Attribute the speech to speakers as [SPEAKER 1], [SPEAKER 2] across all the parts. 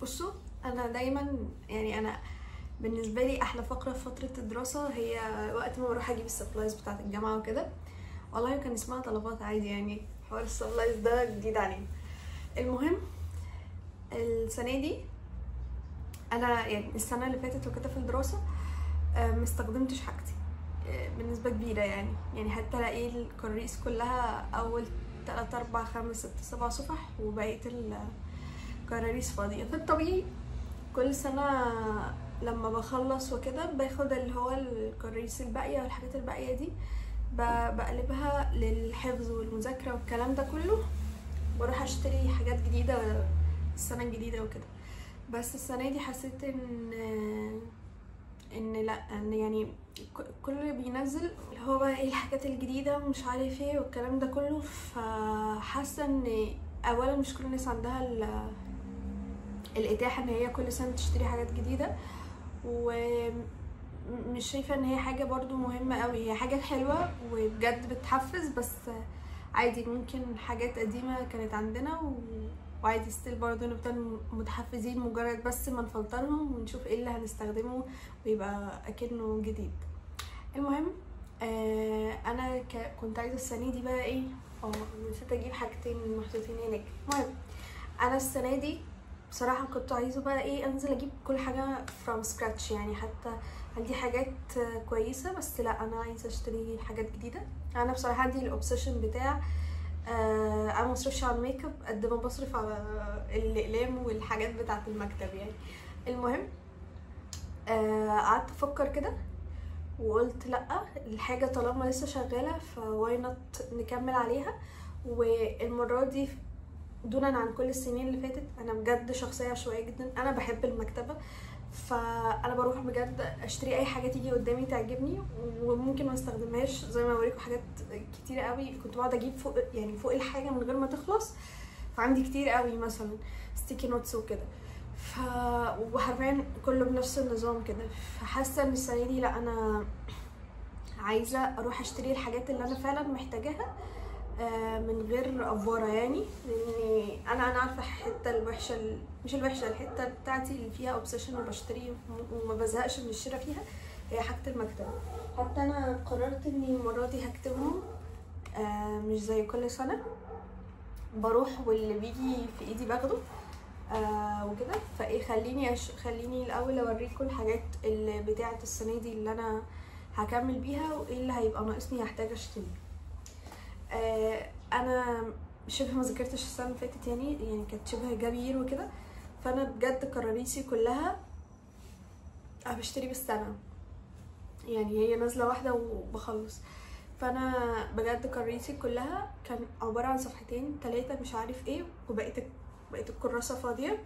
[SPEAKER 1] بصوا انا دايما يعني انا بالنسبه لي احلى فقره في فتره الدراسه هي وقت ما بروح اجيب السبلايز بتاعه الجامعه وكده. والله كان اسمها طلبات عادي، يعني حوار السبلايز ده جديد علينا. المهم السنه دي انا يعني السنه اللي فاتت وكده في الدراسه مستخدمتش حاجتي بنسبه كبيره، يعني حتى الاقي الكراريس كلها اول 3 4 5 6 7 صفح وبقيه الكراريس فاضيه. في الطبيعي كل سنه لما بخلص وكده باخد اللي هو الكراريس الباقيه والحاجات الباقيه دي بقلبها للحفظ والمذاكره والكلام ده كله، بروح اشتري حاجات جديده السنه الجديده وكده. بس السنه دي حسيت ان لا، ان يعني كل بينزل اللي هو بقى ايه الحاجات الجديده ومش عارف ايه والكلام ده كله، فحاسه ان اولا مش كل الناس عندها الاتاحه ان هي كل سنه تشتري حاجات جديده، ومش شايفه ان هي حاجه برضو مهمه قوي. هي حاجه حلوه وبجد بتحفز، بس عادي ممكن حاجات قديمه كانت عندنا وعادي ستيل برضو نفضل متحفزين مجرد بس ما نفلترهم ونشوف ايه اللي هنستخدمه ويبقى اكنه جديد. المهم انا كنت عايزه السنه دي بقى ايه، نسيت اجيب حاجتين محطوطين هناك. المهم انا السنه دي بصراحه كنت عايزه بقى ايه انزل اجيب كل حاجه from scratch، يعني حتى عندي حاجات كويسه بس لا انا عايزه اشتري حاجات جديده. انا بصراحه عندي الاوبسيشن بتاع انا مصرفش على الميك اب قد ما بصرف على الاقلام والحاجات بتاعه المكتب يعني. المهم قعدت افكر كده وقلت لا، الحاجه طالما لسه شغاله فواي نوت نكمل عليها. والمره دي دونا عن كل السنين اللي فاتت انا بجد شخصيه عشوائيه جدا، انا بحب المكتبه، فانا بروح بجد اشتري اي حاجه تيجي قدامي تعجبني وممكن ما استخدمهاش. زي ما اوريكم حاجات كتير قوي كنت بقعد اجيب فوق يعني فوق الحاجه من غير ما تخلص، فعندي كتير قوي مثلا ستيكي نوتس وكده، وحرفيا كله بنفس النظام كده. فحاسه ان السنه دي لا، انا عايزه اروح اشتري الحاجات اللي انا فعلا محتاجاها من غير افوره، يعني لاني انا عارفه الحته الوحشه مش الوحشه، الحته بتاعتي اللي فيها اوبسيشن وبشتري وما بزهقش من الشراء فيها هي حاجه المكتبه. حتى انا قررت اني المره دي هكتبهم مش زي كل سنه بروح واللي بيجي في ايدي باخده وكده. فايه خليني الاول اوريكم الحاجات اللي بتاعه السنه دي اللي انا هكمل بيها وايه اللي هيبقى ناقصني هحتاج اشتريه. انا شبه ما ذاكرتش السنه اللي فاتت، يعني كانت شبه جبير وكده، فانا بجد كراريسي كلها بشتري بالسنه، يعني هي نازله واحده وبخلص. فانا بجد كراريسي كلها كان عباره عن صفحتين 3 مش عارف ايه، وبقيت الكراسه فاضيه.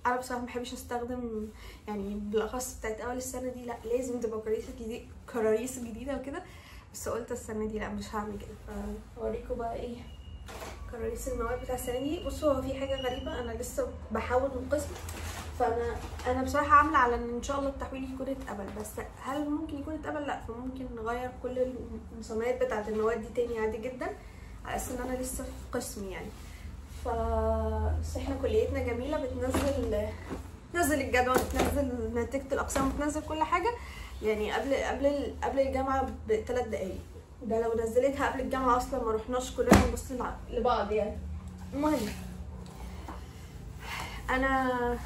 [SPEAKER 1] انا بصراحه ما بحبش استخدم يعني بالاخص بتاعت اول السنه دي، لا لازم تبقى كراريس جديده وكده، بس قلت السنه دي لا مش هعمل كده. فاوريكم بقى ايه كراريس المواد بتاع السنه دي. بصوا هو في حاجه غريبه، انا لسه بحاول من قسم، فانا بصراحه عامله على ان شاء الله التحويل يكون اتقبل، بس هل ممكن يكون اتقبل؟ لا، فممكن نغير كل المسميات بتاعه المواد دي تاني عادي جدا على اساس ان انا لسه في قسم يعني. بس احنا كليتنا جميله بتنزل الجدول، بتنزل نتيجه الاقسام، بتنزل كل حاجه يعني قبل الجامعه ب3 دقايق. ده لو نزلتها قبل الجامعه اصلا ما رحناش كلنا نبص لبعض يعني. المهم انا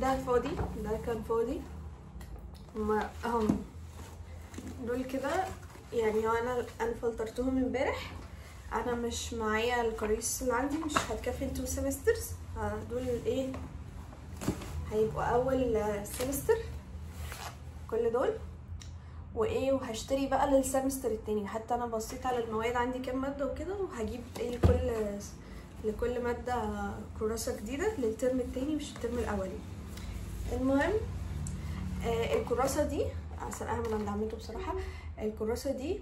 [SPEAKER 1] ده فاضي، ده كان فاضي، هما اهم دول كده يعني. هو انا فلترتهم امبارح، انا مش معايا الكراريس اللي عندي مش هتكفي 2 سيمسترز، دول ايه هيبقوا اول سيمستر كل دول وايه، وهشتري بقى للسمستر التاني. حتى انا بصيت على المواد عندي كام ماده وكده، وهجيب ايه لكل ماده كراسه جديده للترم التاني مش الترم الاولي. المهم الكراسه دي سرقاها من عند عمته بصراحه. الكراسه دي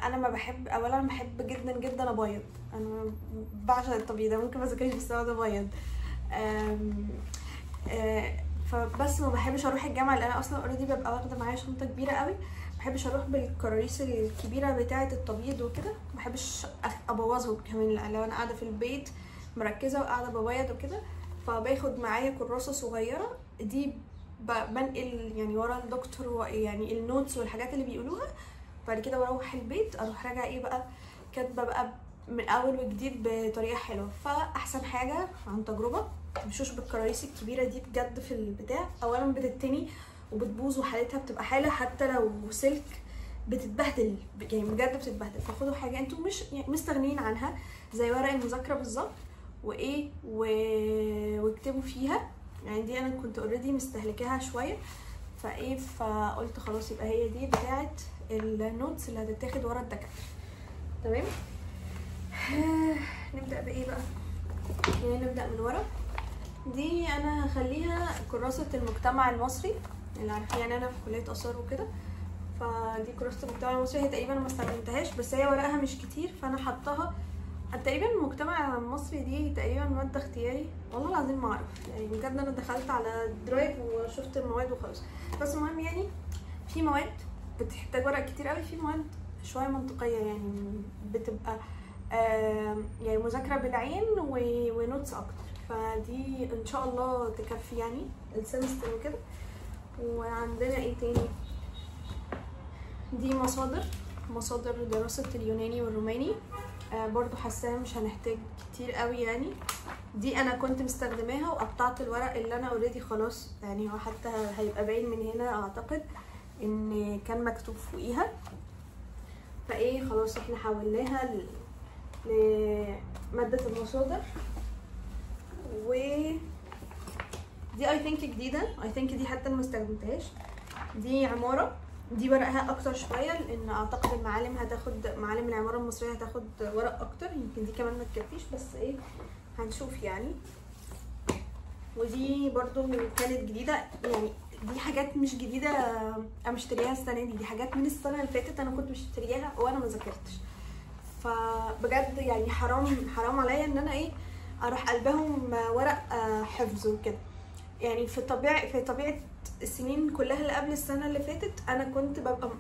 [SPEAKER 1] انا ما بحب، اولا بحب جدا جدا ابيض، انا بعشق التبييض، ممكن ما اذاكرش بس اقعد ابيض. فبس ما بحبش اروح الجامعه لان انا اصلا اوريدي ببقى واخده معايا شنطه كبيره قوي، ما بحبش اروح بالكراريس الكبيره بتاعه التبييض وكده، ما بحبش ابوظهم كمان لو انا قاعده في البيت مركزه وقاعده ببيض وكده. فباخد معايا كراسه صغيره دي بنقل يعني ورا الدكتور يعني النوتس والحاجات اللي بيقولوها. بعد كده بروح البيت اروح راجعه ايه بقى كاتبه بقى من اول وجديد بطريقه حلوه. فاحسن حاجه عن تجربه متمشوش بالكراريس الكبيره دي بجد في البتاع. اولا بتتني وبتبوظ وحالتها بتبقى حاله، حتى لو سلك بتتبهدل يعني بجد بتتبهدل. فخدوا حاجه انتوا مش يعني مستغنيين عنها زي ورق المذاكره بالظبط وايه واكتبوا فيها. يعني دي انا كنت اوريدي مستهلكاها شويه فايه فقلت خلاص يبقى هي دي بتاعه النوتس اللي هتتاخد ورا الدكاتره. تمام. نبدا بايه بقى؟ يعني نبدا من ورا. دي انا هخليها كراسه المجتمع المصري اللي عارفين يعني انا في كليه اثار وكده. فدي كراسه المجتمع المصري هي تقريبا ما استخدمتهاش بس هي ورقها مش كتير فانا حطاها. تقريبا المجتمع المصري دي تقريبا ماده اختياري والله العظيم ما اعرف يعني بجد. انا دخلت على درايف وشفت المواد وخلاص. بس المهم يعني في مواد بتحتاج ورق كتير قوي، في مواد شويه منطقيه يعني بتبقى يعني مذاكره بالعين ونوتس اكتر. فدي ان شاء الله تكفي يعني السمستر وكده. وعندنا ايه تاني؟ دي مصادر دراسه اليوناني والروماني. برضو حاساها مش هنحتاج كتير قوي يعني. دي انا كنت مستخدماها وقطعت الورق اللي انا اوريدي خلاص يعني هو حتى هيبقى باين من هنا اعتقد ان كان مكتوب فوقيها. فايه خلاص احنا حولناها لمادة المصادر. و دي اي ثينك جديدة، اي ثينك دي حتى ما استخدمتهاش. دي عمارة، دي ورقها اكتر شويه لان اعتقد معالم العماره المصريه هتاخد ورق اكتر. يمكن دي كمان ما تكفيش بس ايه هنشوف يعني. ودي برضو كانت جديده يعني دي حاجات مش جديده انا مشتريها السنه دي حاجات من السنه اللي فاتت انا كنت مشترياها وانا ما ذاكرتش. فبجد يعني حرام عليا ان انا ايه اروح قلبهم ورق حفظ وكده. يعني في طبيعه السنين كلها اللي قبل السنه اللي فاتت انا كنت ببقى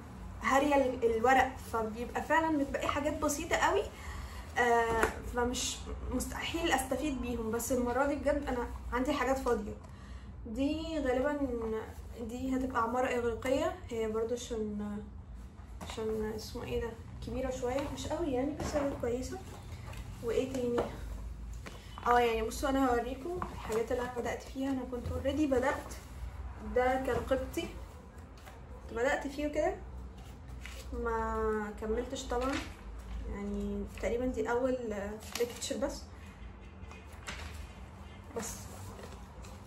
[SPEAKER 1] هاريه الورق فبيبقى فعلا متبقي حاجات بسيطه قوي فمش مستحيل استفيد بيهم. بس المره دي بجد انا عندي حاجات فاضيه. دي غالبا دي هتبقى عماره اغريقيه هي برضو عشان اسمه ايه ده كبيره شويه مش قوي يعني بس هي كويسه. وايه تاني يعني بصوا انا هوريكم الحاجات اللي انا بدات فيها. انا كنت اوريدي بدات ده كان قبطي بدأت فيه كده ما كملتش طبعا يعني تقريبا دي اول ليكتشر بس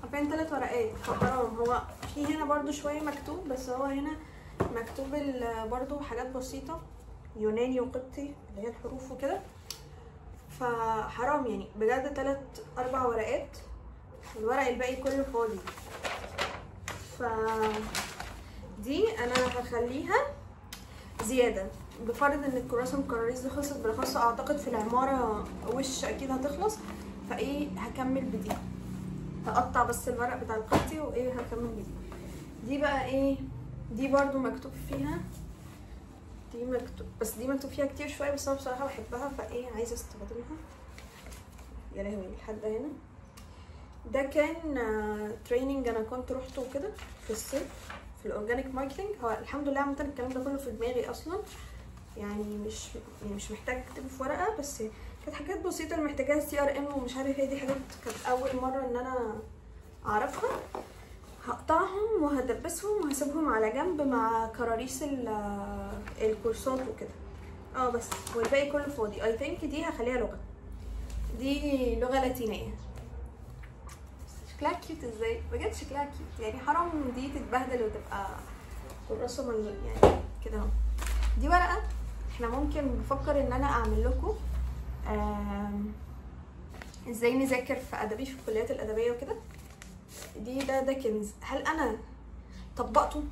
[SPEAKER 1] عارفين 3 ورقات فحرام. هو في هنا برضو شوية مكتوب بس هو هنا مكتوب برضو حاجات بسيطة يوناني وقبطي اللي هي الحروف وكده. فحرام يعني بجد 3-4 ورقات الورق الباقي كله فاضي. دي انا هخليها زياده بفرض ان الكراسه الكراريس دي خلصت بالاخص اعتقد في العماره وش اكيد هتخلص. فايه هكمل بدي هقطع بس الورق بتاع القبطي وايه هكمل بدي. دي بقى ايه دي برضو مكتوب فيها دي مكتوب فيها كتير شويه بس انا بصراحه بحبها فايه عايزه استخدمها. يا لهوي لحد هنا. ده كان تريننج انا كنت روحته كده في الصيف في الاورجانيك ماركتنج. هو الحمد لله عملت الكلام ده كله في دماغي اصلا يعني مش محتاجه اكتبه في ورقه بس كانت حاجات بسيطه اللي محتاجاها CRM ومش عارف ايه. دي حاجات كانت اول مره ان انا اعرفها. هقطعهم وهدبسهم وهسيبهم على جنب مع كراريس الكورسات وكده بس والباقي كله فاضي. اي ثينك دي هخليها لغه. دي لغه لاتينيه. شكلها كيوت ازاي بجد شكلها كيوت يعني حرام دي تتبهدل وتبقى كراسه يعني كده اهو. دي ورقه احنا ممكن بفكر ان انا اعمل لكم ازاي نذاكر في ادبي في الكليات الادبيه وكده. ده كنز. هل انا طبقته؟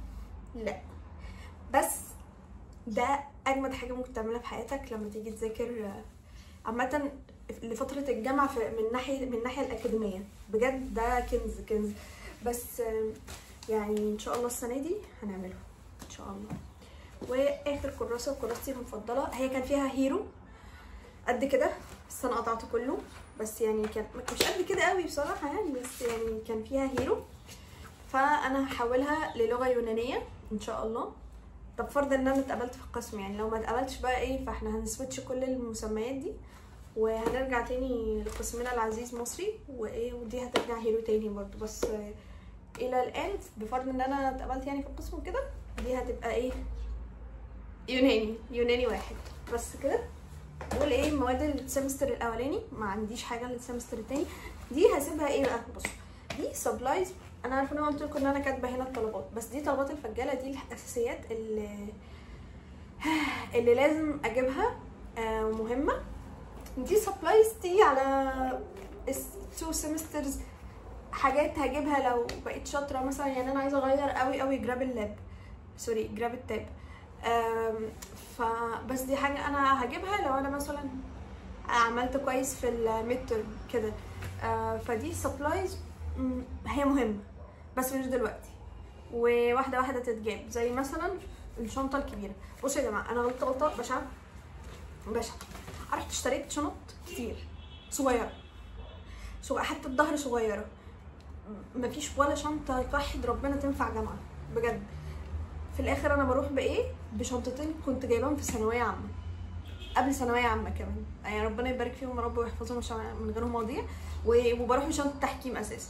[SPEAKER 1] لا بس ده اجمد حاجه ممكن تعملها في حياتك لما تيجي تذاكر عامه لفتره الجامعه من الناحيه الاكاديميه. بجد ده كنز بس يعني ان شاء الله السنه دي هنعمله ان شاء الله. واخر كراسه وكراستي المفضله هي كان فيها هيرو قد كده بس انا قطعته كله بس يعني كان مش قد كده قوي بصراحه يعني، بس يعني كان فيها هيرو. فانا هحولها للغه يونانيه ان شاء الله. طب فرض ان انا اتقبلت في القسم، يعني لو ما اتقبلتش بقى ايه، فاحنا هنسويتش كل المسميات دي وهنرجع تاني لقسمنا العزيز مصري، وايه ودي هترجع هيرو تاني برضو. بس الى الان بفرض ان انا اتقبلت يعني في القسم كده، دي هتبقى ايه، يوناني واحد بس كده. دول ايه مواد السمستر الاولاني، ما عنديش حاجه للسمستر التاني. دي هسيبها ايه بقى، بصوا دي سبلايز. انا عارفه ان انا قلت لكم ان انا كاتبه هنا الطلبات، بس دي طلبات الفجاله، دي الاساسيات اللي لازم اجيبها، مهمه. دي سبلايز تيجي على 2 سيمسترز، حاجات هجيبها لو بقيت شاطره مثلا. يعني انا عايزه اغير قوي جراب اللاب، سوري جراب التاب. فبس دي حاجه انا هجيبها لو انا مثلا عملت كويس في الميد ترم كده. فدي سبلايز هي مهمه بس مش دلوقتي، وواحده واحده تتجاب. زي مثلا الشنطه الكبيره. بصوا يا جماعه، انا غلطه بشعه. رحت اشتريت شنط كتير صغيره، حتى الظهر صغيره، مفيش ولا شنطه توحد ربنا تنفع جامعه بجد. في الاخر انا بروح بايه، بشنطتين كنت جايباهم في ثانويه عامه، قبل ثانويه عامه كمان، يعني ربنا يبارك فيهم يا رب ويحفظهم عشان من غيرهم مواضيع. وبروح بشنطه تحكيم اساسا.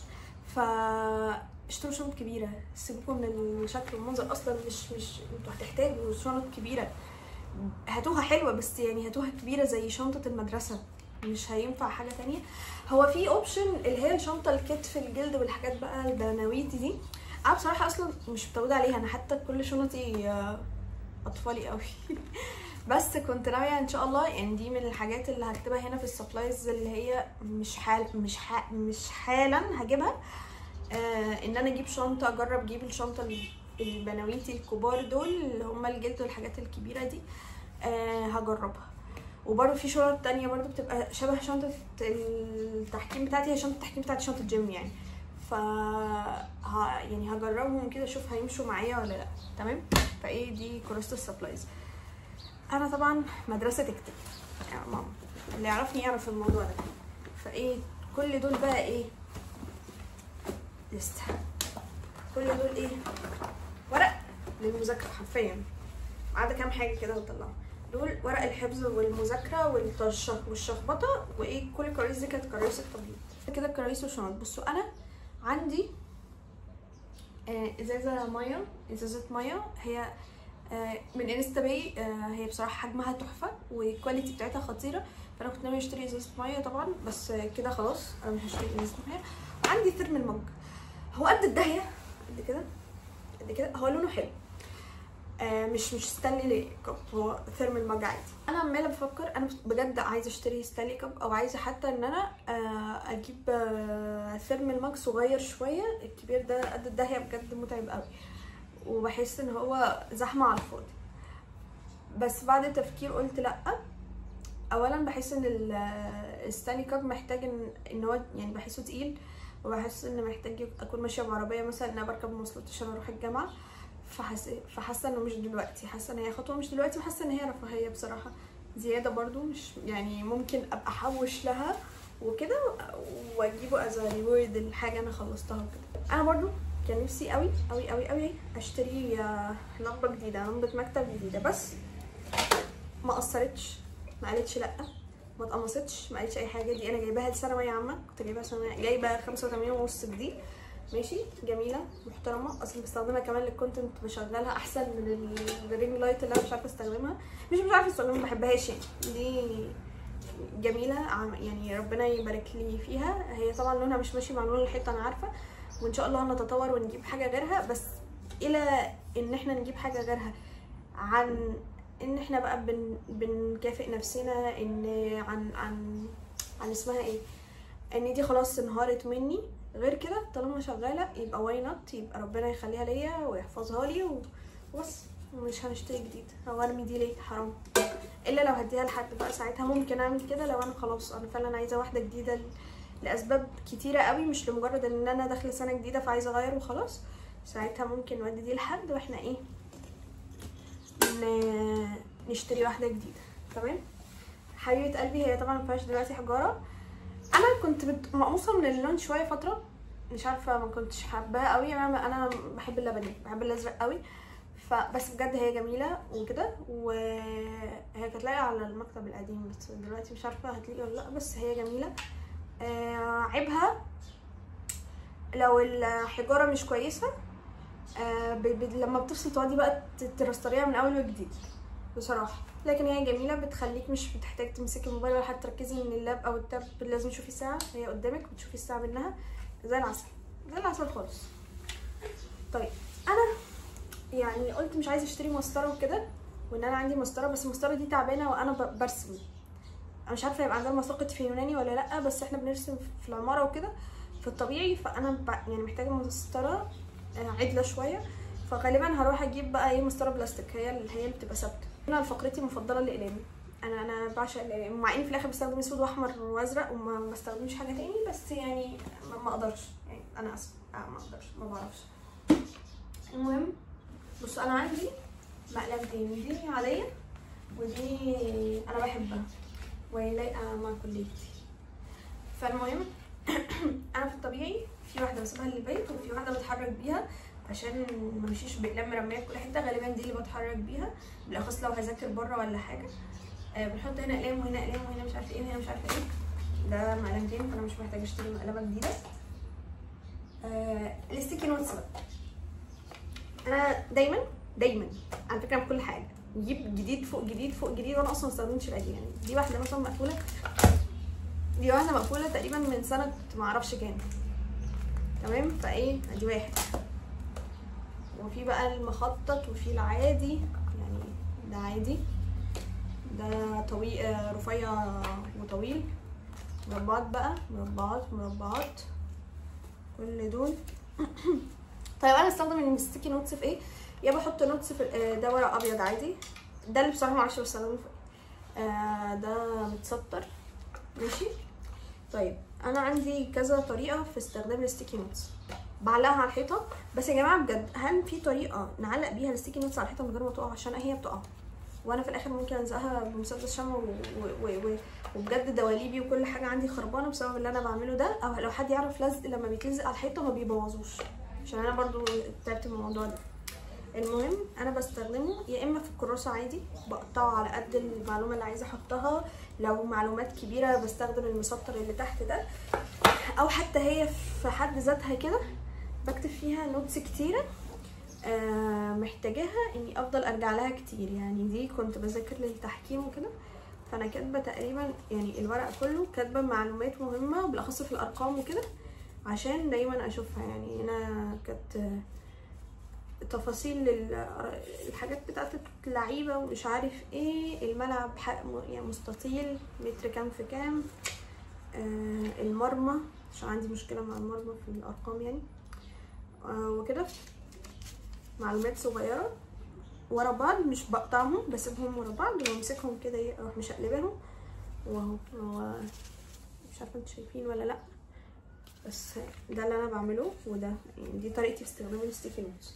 [SPEAKER 1] اشتروا شنط كبيره، سيبوكم من الشكل والمنظر، اصلا مش انتوا هتحتاجوا شنط كبيره. هاتوها حلوه بس يعني هاتوها كبيره زي شنطه المدرسه، مش هينفع حاجه تانية. هو في اوبشن اللي هي الشنطه الكتف الجلد والحاجات بقى البناويتي دي، انا بصراحه اصلا مش متعوده عليها. انا حتى كل شنطي اطفالي قوي بس كنت ناويه ان شاء الله، يعني دي من الحاجات اللي هكتبها هنا في السبلايز، اللي هي مش حالا هجيبها. ان انا اجيب شنطه، اجرب اجيب الشنطه البناويتي الكبار دول اللي هم الجلد والحاجات الكبيره دي، هجربها. وبرده في شنط تانية برده بتبقى شبه شنطه التحكيم بتاعتي، هي شنطه التحكيم بتاعتي شنطه جيم يعني. يعني هجربهم كده اشوف هيمشوا معايا ولا لا. تمام. فايه دي كراسه السبلايز. انا طبعا مدرسه تكتب يا ماما، اللي يعرفني يعرف الموضوع ده. فايه كل دول بقى ايه، لسه كل دول ايه، ورق للمذاكره حرفيا، ما عدا كام حاجه كده هطلعها. دول ورق الحفظ والمذاكره والشخبطه. وايه كل الكراسي دي كانت كراسه تبييض كده، الكراسي والشنط. بصوا انا عندي ازازه ميه، هي من انستا باي. هي بصراحه حجمها تحفه والكواليتي بتاعتها خطيره. فانا كنت ناويه اشتري ازازه ميه طبعا، بس كده خلاص انا مش هشتري ازازه ميه. وعندي ثيرمال مج، هو قد الدهيه، قد كده، هو لونه حلو. مش ستانلي كاب، هو ثيرمال مج عادي. انا عماله بفكر، انا بجد عايزه اشتري ستانلي كاب، او عايزه حتى ان انا اجيب ثيرمال مج صغير شويه. الكبير ده قد الدهيه بجد متعب قوي، وبحس ان هو زحمه على الفاضي. بس بعد تفكير قلت لا. اولا بحس ان الستانلي كاب محتاج ان هو يعني بحسه تقيل، وبحس ان محتاج اكون ماشيه بعربيه مثلا، ان انا بركب مواصلات عشان اروح الجامعه. فحاسه انه مش دلوقتي، حاسه ان هي خطوه مش دلوقتي، وحاسه ان هي رفاهيه بصراحه زياده برضو. مش يعني ممكن ابقى احوش لها وكده واجيبه از ريورد الحاجه انا خلصتها وكده. انا برضو كان نفسي قوي قوي قوي قوي اشتري لمبه جديده، لمبه مكتب جديده، بس ما قصرتش، ما قالتش لا، ما اتقمصتش، ما قالتش اي حاجه. دي انا جايباها لثانويه عامه، كنت جايباها ثانويه، جايبه 85.5 دي، ماشي، جميله محترمه. اصلا بستخدمها كمان للكونتنت، بشغلها احسن من الرينج لايت اللي انا مش عارفه استخدمها. مش عارفه استخدمها، ما بحبهاش يعني. دي جميله يعني، ربنا يبارك لي فيها. هي طبعا لونها مش ماشي مع لون الحيطه انا عارفه، وان شاء الله هنتطور ونجيب حاجه غيرها. بس الى ان احنا نجيب حاجه غيرها، عن ان احنا بقى بنكافئ نفسنا ان عن اسمها ايه، ان دي خلاص انهارت مني. غير كده طالما شغاله يبقى واي نوت، يبقى ربنا يخليها ليا ويحفظها لي وبس. مش هنشتري جديد او ارمي دي ليه، حرام. الا لو هديها لحد بقى، ساعتها ممكن اعمل كده. لو انا خلاص انا فعلا عايزه واحده جديده لاسباب كتيره قوي، مش لمجرد ان انا داخله سنه جديده فعايزه اغير وخلاص، ساعتها ممكن نودي دي لحد واحنا ايه نشتري واحده جديده. تمام حبيبه قلبي. هي طبعا مفيهاش دلوقتي حجاره، انا كنت مقموصه من اللون شويه فتره، مش عارفه ما كنتش حباها قوي. انا بحب اللبني، بحب الازرق قوي، فبس بجد هي جميله وكده، وهي كانت لاقيه على المكتب القديم بس دلوقتي مش عارفه هتلاقي ولا لا، بس هي جميله. عيبها لو الحجاره مش كويسه، لما بتفصل تقعدي بقى ترستريها من اول وجديد بصراحه. لكن هي جميله، بتخليك مش بتحتاج تمسكي الموبايل ولا حتى تركزي من اللاب او التاب، لازم تشوفي الساعه هي قدامك وتشوفي الساعه منها، زي العسل، زي العسل خالص. طيب انا يعني قلت مش عايزه اشتري مسطره وكده، وان انا عندي مسطره بس المسطره دي تعبانه وانا برسم. انا مش عارفه يبقى عندنا مساقط في يوناني ولا لا، بس احنا بنرسم في العماره وكده في الطبيعي، فانا يعني محتاجه مسطره عدله شويه، فغالبا هروح اجيب بقى ايه مسطره بلاستيك، هي اللي بتبقى ثابته. هنا فقرتي المفضله الاقلام. انا بعشق الاقلام، مع اني في الاخر بستخدم اسود واحمر وازرق وما بستخدمش حاجه تاني، بس يعني ما اقدرش، يعني انا اسفه ما اقدرش، ما بعرفش. المهم بصوا انا عندي مقلمتين، دي عاديه ودي انا بحبها وهي لايقه مع كليتي. فالمهم انا في الطبيعي في واحده بسيبها للبيت وفي واحده بتحرك بيها عشان ما امشيش باقلام مرميه في كل حته، غالبا دي اللي بتحرك بيها بالاخص لو هذاكر بره ولا حاجه. بنحط هنا اقلام وهنا اقلام وهنا مش عارفه ايه وهنا مش عارفه ايه. ده مقلمتين فانا مش محتاجه اشتري مقلمه جديده. الستيكي نوتس بقى انا دايما على فكره بكل حاجه نجيب جديد فوق جديد فوق جديد، وانا اصلا ما استخدمتش القديم. يعني دي واحده مثلا مقفوله، دي واحده مقفوله تقريبا من سنه ما اعرفش كام، تمام؟ فايه ادي واحد، وفي بقى المخطط وفي العادي، يعني ده عادي، ده طويل رفيع وطويل، مربعات بقى، مربعات كل دول. طيب انا استخدم الستيكي نوتس في ايه؟ يا بحط نوتس في ده ورق ابيض عادي، ده اللي بصراحه معرفش بستخدمه في ده متسطر ماشي. طيب انا عندي كذا طريقه في استخدام الستيكي نوتس، بعلقها على الحيطه. بس يا جماعه بجد هل في طريقه نعلق بيها الستيكي نوتس على الحيطه من غير ما تقع؟ عشان هي بتقع وانا في الاخر ممكن الزقها بمسدس شمع وبجد دواليبي وكل حاجه عندي خربانه بسبب اللي انا بعمله ده. او لو حد يعرف لزق لما بيتلزق على الحيطه ما بيبوظوش، عشان انا برضو تعبت من الموضوع ده. المهم انا بستخدمه يا اما في الكراسه عادي بقطعه على قد المعلومه اللي عايزه احطها، لو معلومات كبيره بستخدم المسطر اللي تحت ده، او حتى هي في حد ذاتها كده بكتب فيها نوتس كتيره محتاجاها اني افضل ارجع لها كتير. يعني دي كنت بذاكر للتحكيم وكده، فانا كاتبه تقريبا يعني الورق كله كاتبه معلومات مهمه بالاخص في الارقام وكده عشان دايما اشوفها. يعني هنا كانت تفاصيل الحاجات بتاعت اللعيبه ومش عارف ايه، الملعب يعني مستطيل متر كام في كام، المرمى عشان عندي مشكله مع المرمى في الارقام يعني وكده. معلومات صغيره ورا بعض مش بقطعهم، بسيبهم ورا بعض وامسكهم كده اروح مشقلبهم واهو. مش عارفه انتوا شايفين ولا لا، بس ده اللي انا بعمله، وده يعني دي طريقتي في استخدام الستيكي نوتس.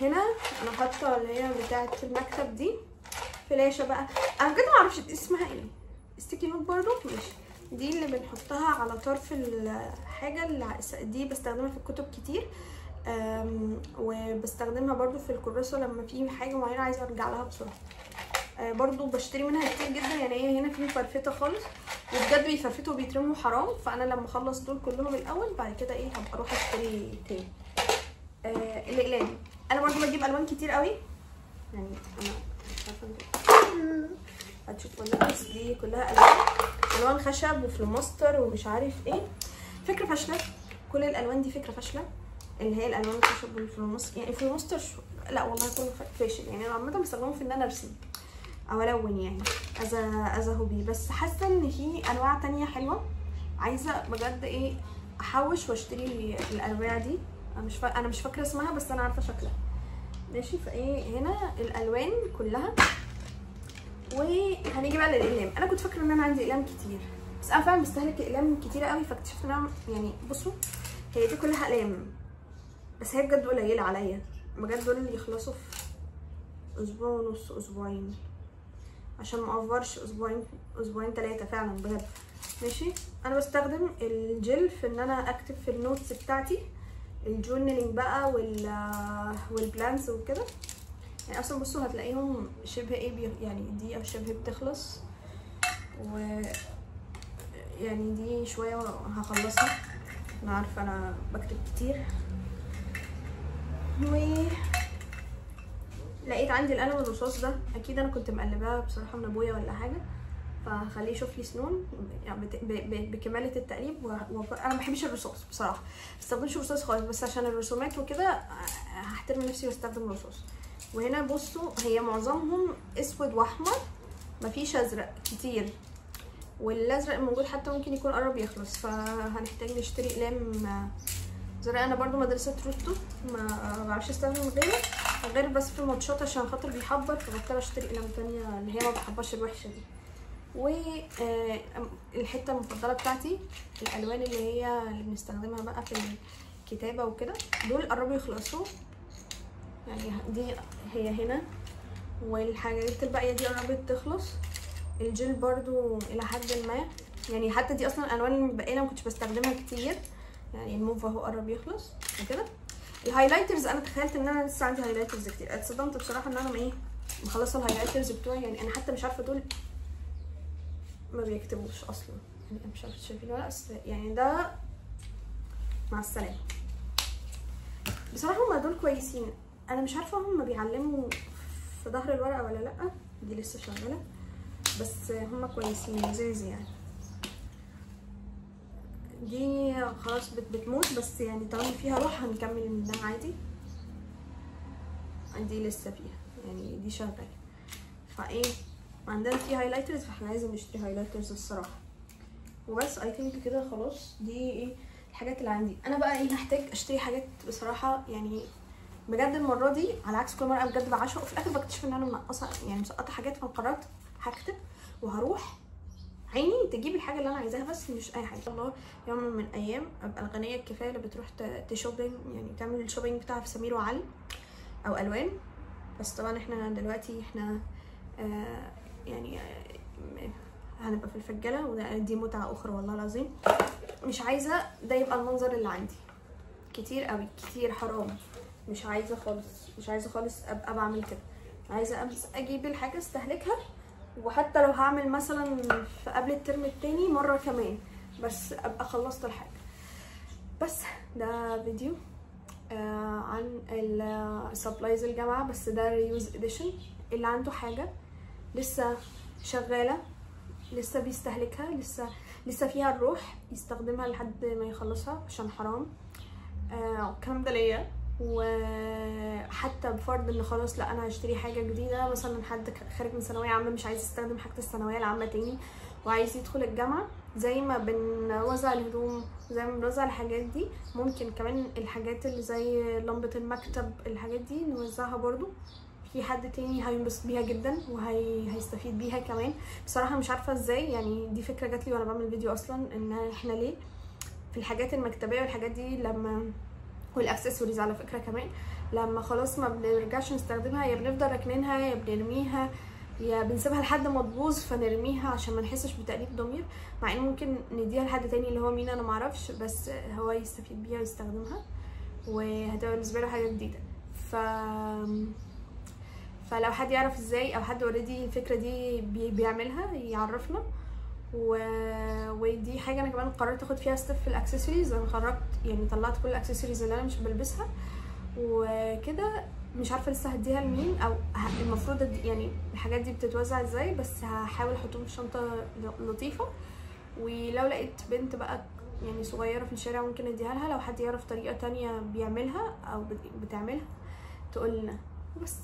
[SPEAKER 1] هنا انا حاطه اللي هي بتاعه المكتب دي فلاشه بقى، انا بجد ما اعرفش اسمها ايه، ستيكي نوت برضو ماشي. دي اللي بنحطها على طرف الحاجه اللي دي بستخدمها في الكتب كتير، وبستخدمها برضو في الكراسه لما في حاجه معينه عايزه ارجع لها بسرعه. برضو بشتري منها كتير جدا، يعني هي هنا في فرفته خالص وبجد بيفرفتوا وبيترموا حرام، فانا لما اخلص دول كلهم الاول بعد كده ايه هبقى اروح اشتري تاني. الاقلام انا برضو بجيب الوان كتير قوي، يعني انا مش عارفه هتشوفوا ولا بس دي كلها الوان خشب وفلوماستر ومش عارف ايه. فكره فاشله، كل الالوان دي فكره فاشله، اللي هي الالوان الخشب والفلوماستر. يعني الفلوماستر لا والله كله فاشل، يعني انا عامه بستخدمه في ان انا ارسم او الون يعني از هوبي، بس حاسه ان في انواع تانية حلوه، عايزه بجد ايه احوش واشتري الانواع دي. انا مش فاكره اسمها بس انا عارفه شكلها ماشي. فايه هنا الالوان كلها. وهنيجي بقى للاقلام. انا كنت فاكره ان انا عندي اقلام كتير، بس انا فعلا بستهلك اقلام كتيره قوي، فاكتشفت ان انا يعني بصوا هي دي كلها اقلام بس هي بجد قليله عليا، بجد دول اللي يخلصوا في اسبوع ونص اسبوعين، عشان ما اوفرش اسبوعين 3 فعلا بجد. ماشي. انا بستخدم الجل في ان انا اكتب في النوتس بتاعتي، الجورنالينج بقى والبلانز وكده. يعني اصلا بصوا هتلاقيهم شبه يعني دي او شبه بتخلص، و يعني دي شويه هخلصها. انا عارفه انا بكتب كتير. و لقيت عندي القلم الرصاص ده، اكيد انا كنت مقلباه بصراحه من ابويا ولا حاجه، فهخليه يشوف لي سنون يعني بكماله التقليب. انا ما بحبش الرصاص بصراحه، ما بستخدمش الرصاص خالص، بس عشان الرسومات وكده هحترم نفسي واستخدم رصاص. وهنا بصوا هي معظمهم اسود واحمر، مفيش ازرق كتير، والازرق الموجود حتى ممكن يكون قرب يخلص، فهنحتاج نشتري اقلام زرق. انا برضو مدرسه روتو ما بعرفش استخدم غير بس في الماتشات عشان خاطر بيحبر، فبضطر اشتري اقلام تانية اللي هي ما بتحبرش الوحشه دي. والحته المفضله بتاعتي الالوان اللي بنستخدمها بقى في الكتابه وكده، دول قربوا يخلصوا يعني. دي هي هنا، والحاجات الباقيه دي قربت تخلص. الجل برضو الى حد ما يعني، حتى دي اصلا الالوان المتبقيه ما كنتش بستخدمها كتير يعني. الموف اهو قرب يخلص وكده. الهايلايترز انا تخيلت ان انا لسه عندي هايلايترز كتير، اتصدمت بصراحه ان انا مخلصه الهايلايترز بتوعي يعني. انا حتى مش عارفه دول ما بيكتبوش اصلا يعني، مش عارفه شايفين ولا يعني. ده مع السلامه. بصراحه هما دول كويسين، انا مش عارفه هما بيعلموا في ظهر الورقه ولا لا، دي لسه شغاله، بس هما كويسين لذيذ يعني. دي خلاص بتموت، بس يعني طالما فيها روح هنكمل من ده عادي. دي لسه فيها يعني، دي شغاله. فايه عندنا في هايلايترز، فاحنا لازم نشتري هايلايترز الصراحه. وبس اي ثينك كده خلاص. دي الحاجات اللي عندي. انا بقى هحتاج اشتري حاجات بصراحه يعني بجد المره دي، على عكس كل مره بجد بعشق، وفي الاخر بكتشف ان انا منقصه يعني مسقطه حاجات. فقررت هكتب وهروح عيني تجيب الحاجه اللي انا عايزاها، بس مش اي حاجه. الله يوم من الايام ابقى الغنيه الكفايه اللي بتروح تشوبينج يعني، تعمل الشوبينج بتاعها في سمير وعلي او الوان. بس طبعا احنا دلوقتي يعني هنبقى في الفجاله، ودي متعه اخرى والله العظيم. مش عايزه ده يبقى المنظر اللي عندي، كتير قوي كتير حرام. مش عايزه خالص ابقى بعمل كده. عايزه اجيب الحاجه استهلكها، وحتى لو هعمل مثلا في قبل الترم التاني مره كمان، بس ابقى خلصت الحاجه. بس ده فيديو عن السبلايز الجامعه، بس ده ريوز اديشن. اللي عنده حاجه لسه شغاله، لسه بيستهلكها، لسه فيها الروح، يستخدمها لحد ما يخلصها عشان حرام. الكلام ده ليا. وحتى بفرض ان خلاص لا انا هشتري حاجه جديده، مثلا حد خارج من ثانويه عامه مش عايز يستخدم حاجه الثانويه العامه تاني وعايز يدخل الجامعه، زي ما بنوزع الهدوم زي ما بنوزع الحاجات دي، ممكن كمان الحاجات اللي زي لمبه المكتب الحاجات دي نوزعها برضو. في حد تاني هينبسط بيها جدا وهيستفيد بيها كمان. بصراحه مش عارفه ازاي يعني، دي فكره جات لي وانا بعمل فيديو اصلا، ان احنا ليه في الحاجات المكتبيه والحاجات دي لما والاكسسوارز على فكره كمان، لما خلاص ما بنرجعش نستخدمها، يا بنفضل راكنينها يا بنرميها يا بنسيبها لحد ما تبوظ فنرميها عشان ما نحسش بتأنيب ضمير، مع ان ممكن نديها لحد تاني اللي هو مين انا معرفش، بس هو يستفيد بيها ويستخدمها وهتبقى بالنسبه له حاجه جديده. فلو حد يعرف ازاي او حد اوريدي الفكره دي بيعملها يعرفنا. ودي حاجه انا كمان قررت اخد فيها ستيب في الاكسسوارز. انا خرجت يعني طلعت كل الاكسسوارز اللي انا مش بلبسها وكده، مش عارفه لسه هديها لمين او المفروض يعني الحاجات دي بتتوزع ازاي، بس هحاول احطهم في شنطه لطيفه. ولو لقيت بنت بقى يعني صغيره في الشارع ممكن اديها لها، لو حد يعرف طريقه تانية بيعملها او بتعملها تقول لنا. بس